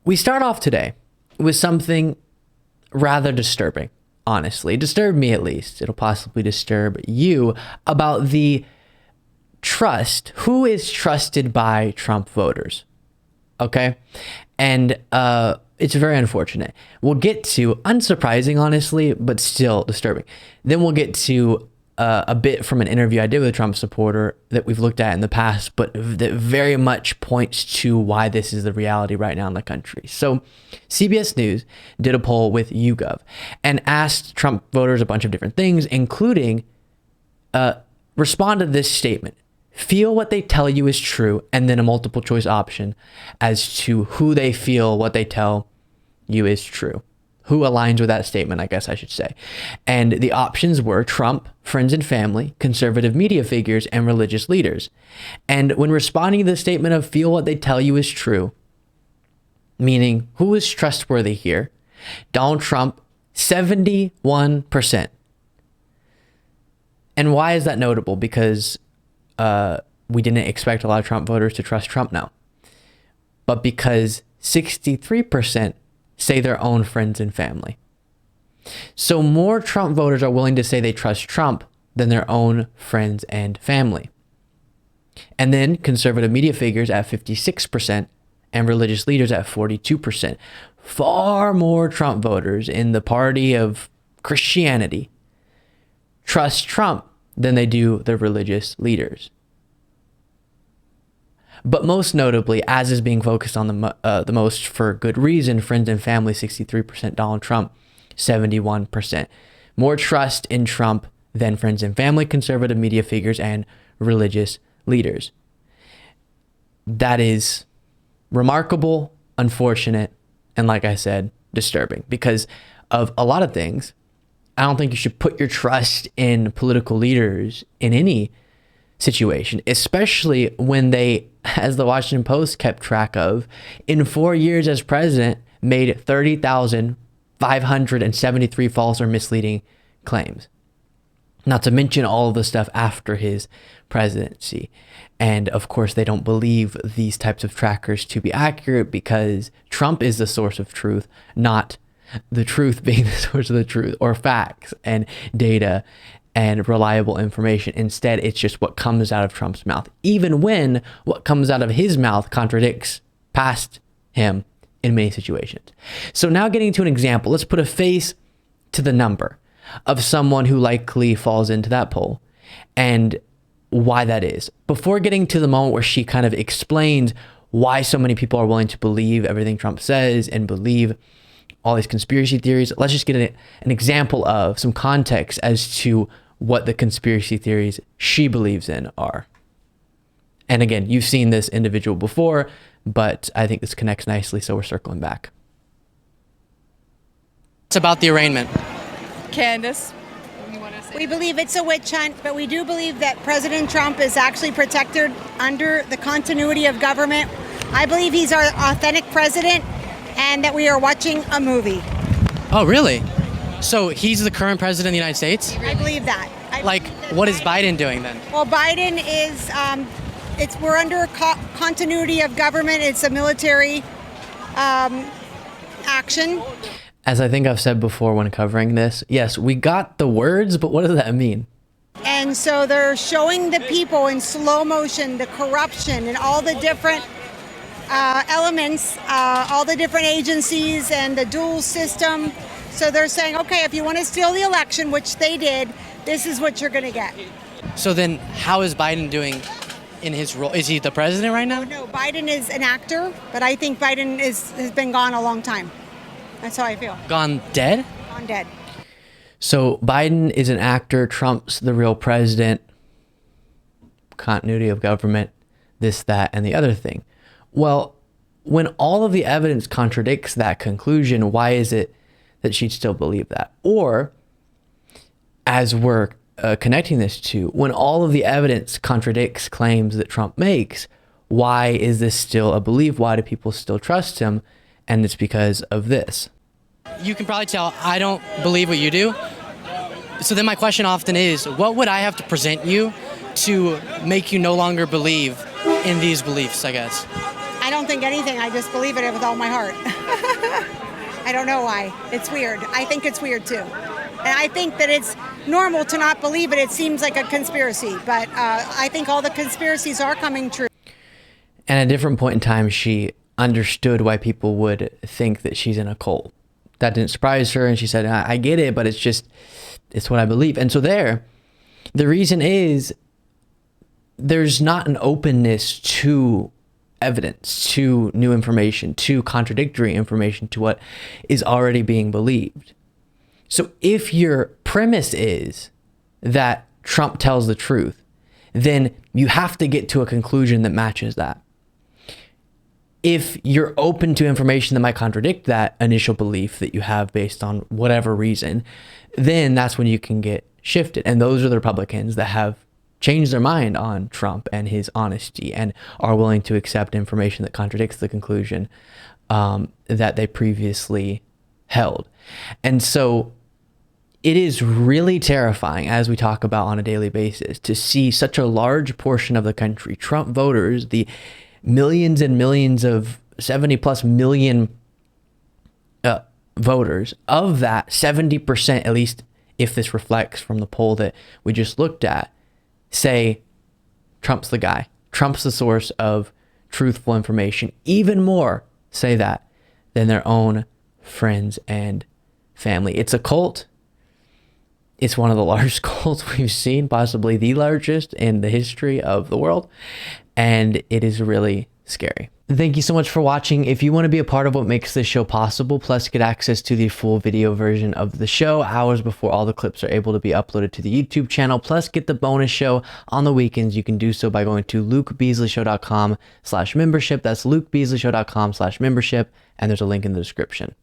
We start off today with something rather disturbing, honestly. Disturbed me at least. It'll possibly disturb you about the trust. Who is trusted by Trump voters? Okay? And it's very unfortunate. We'll get to, unsurprising, honestly, but still disturbing. Then we'll get to a bit from an interview I did with a Trump supporter that we've looked at in the past, but that very much points to why this is the reality right now in the country. So CBS News did a poll with YouGov and asked Trump voters a bunch of different things, including respond to this statement. Feel what they tell you is true, and then a multiple choice option as to who they feel what they tell you is true. Who aligns with that statement, I guess I should say. And the options were Trump, friends and family, conservative media figures, and religious leaders. And when responding to the statement of feel what they tell you is true, meaning who is trustworthy here, Donald Trump, 71%. And why is that notable? Because we didn't expect a lot of Trump voters to trust Trump now. But because 63% say their own friends and family. So more Trump voters are willing to say they trust Trump than their own friends and family. And then conservative media figures at 56% and religious leaders at 42%. Far more Trump voters in the party of Christianity trust Trump than they do the religious leaders. But most notably, as is being focused on the most for good reason, friends and family, 63%, Donald Trump, 71%. More trust in Trump than friends and family, conservative media figures, and religious leaders. That is remarkable, unfortunate, and like I said, disturbing because of a lot of things. I don't think you should put your trust in political leaders in any situation, especially when they, as the Washington Post kept track of, in 4 years as president, made 30,573 false or misleading claims. Not to mention all of the stuff after his presidency. And of course, they don't believe these types of trackers to be accurate because Trump is the source of truth, not the truth being the source of the truth or facts and data and reliable information. Instead, it's just what comes out of Trump's mouth, even when what comes out of his mouth contradicts past him in many situations. So now getting to an example, let's put a face to the number of someone who likely falls into that poll and why that is. Before getting to the moment where she kind of explains why so many people are willing to believe everything Trump says and believe all these conspiracy theories, let's just get an example of some context as to what the conspiracy theories she believes in are. And again, you've seen this individual before, but I think this connects nicely, so we're circling back. It's about the arraignment. Candace. We believe it's a witch hunt, but we do believe that President Trump is actually protected under the continuity of government. I believe he's our authentic president and that we are watching a movie. Oh, really? So he's the current president of the United States? I believe that. What is Biden doing then? Well, Biden is, we're under continuity of government. It's a military action. As I think I've said before when covering this, yes, we got the words, but what does that mean? And so they're showing the people in slow motion, the corruption and all the different elements, all the different agencies and the dual system. So they're saying, okay, if you want to steal the election, which they did, this is what you're going to get. So then how is Biden doing in his role? Is he the president right now? No, Biden is an actor, but I think Biden has been gone a long time. That's how I feel. Gone dead? Gone dead. So Biden is an actor, Trump's the real president, continuity of government, this, that, and the other thing. Well, when all of the evidence contradicts that conclusion, why is it that she'd still believe that? Or, as we're connecting this to, when all of the evidence contradicts claims that Trump makes, why is this still a belief? Why do people still trust him? And it's because of this. You can probably tell I don't believe what you do. So then my question often is, what would I have to present you to make you no longer believe in these beliefs, I guess? I I don't think anything. I just believe it with all my heart. I don't know why. It's weird. I think it's weird too. And I think that it's normal to not believe it. It seems like a conspiracy, but I think all the conspiracies are coming true. And at a different point in time, she understood why people would think that she's in a cult. That didn't surprise her, and she said, I get it, but it's what I believe. And so the reason is there's not an openness to evidence, to new information, to contradictory information, to what is already being believed. So if your premise is that Trump tells the truth, then you have to get to a conclusion that matches that. If you're open to information that might contradict that initial belief that you have based on whatever reason, then that's when you can get shifted. And those are the Republicans that have changed their mind on Trump and his honesty and are willing to accept information that contradicts the conclusion that they previously held. And so it is really terrifying, as we talk about on a daily basis, to see such a large portion of the country, Trump voters, the millions and millions of 70 plus million voters, of that 70%, at least if this reflects from the poll that we just looked at, say Trump's the guy. Trump's the source of truthful information. Even more say that than their own friends and family. It's a cult. It's one of the largest cults we've seen, possibly the largest in the history of the world. And it is really scary. Thank you so much for watching. If you want to be a part of what makes this show possible, plus get access to the full video version of the show hours before all the clips are able to be uploaded to the YouTube channel, plus get the bonus show on the weekends, you can do so by going to lukebeasleyshow.com/membership. That's lukebeasleyshow.com/membership. And there's a link in the description.